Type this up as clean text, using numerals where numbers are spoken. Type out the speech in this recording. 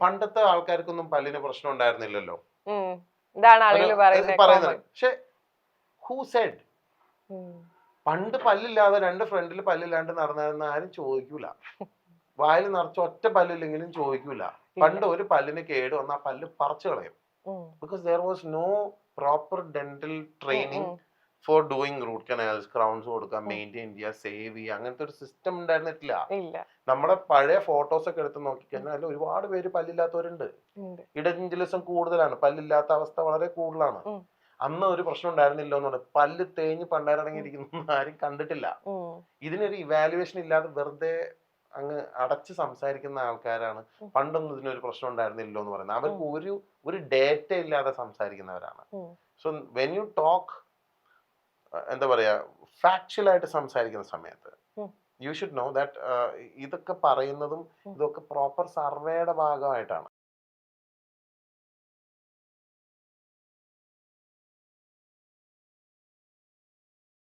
പണ്ടത്തെ ആൾക്കാർക്കൊന്നും പല്ലിന് പ്രശ്നം ഉണ്ടായിരുന്നില്ലല്ലോ. ഇതാണ് ആളുകൾ പറയുന്നത്. പക്ഷെ ഹൂ സെഡ് പണ്ട് പല്ലില്ലാതെ രണ്ട് ഫ്രണ്ടിൽ പല്ലില്ലാണ്ട് നടന്നായിരുന്ന ആരും ചോദിക്കൂല. വായിൽ നിറച്ച് ഒറ്റ പല്ലില്ലെങ്കിലും ചോദിക്കൂല. പണ്ട് ഒരു പല്ലിന് കേട് വന്ന ആ പല്ല് പറിച്ചു കളയും. Because there was no proper dental training for doing root canals, crowns കൊടുക്കുക, മെയിൻറ്റെയിൻ ചെയ്യുക, സേവ് ചെയ്യുക, അങ്ങനത്തെ ഒരു സിസ്റ്റം ഉണ്ടായിരുന്നിട്ടില്ല. നമ്മുടെ പഴയ ഫോട്ടോസ് ഒക്കെ എടുത്ത് നോക്കിക്കഴിഞ്ഞാൽ അതിൽ ഒരുപാട് പേര് പല്ലില്ലാത്തവരുണ്ട്. ഇടഞ്ചിലിസം കൂടുതലാണ്, പല്ലില്ലാത്ത അവസ്ഥ വളരെ കൂടുതലാണ്. അന്ന് ഒരു പ്രശ്നം ഉണ്ടായിരുന്നില്ല എന്ന് പറഞ്ഞു പല്ല് തേഞ്ഞ് പണ്ടാരടങ്ങിയിരിക്കുന്ന ആരും കണ്ടിട്ടില്ല. ഇതിനൊരു ഇവാലുവേഷൻ ഇല്ലാതെ വെറുതെ അങ്ങ് അടച്ച് സംസാരിക്കുന്ന ആൾക്കാരാണ് പണ്ടൊന്നും ഇതിനൊരു പ്രശ്നം ഉണ്ടായിരുന്നില്ലോ എന്ന് പറയുന്നത്. അവർക്ക് ഒരു ഡേറ്റ ഇല്ലാതെ സംസാരിക്കുന്നവരാണ്. സോ വെൻ യു ടോക്ക്, എന്താ പറയാ, ഫാക്ച്വൽ ആയിട്ട് സംസാരിക്കുന്ന സമയത്ത് യു ഷുഡ് നോ ദാറ്റ് ഇതൊക്കെ പറയുന്നതും ഇതൊക്കെ പ്രോപ്പർ സർവേയുടെ ഭാഗമായിട്ടാണ്.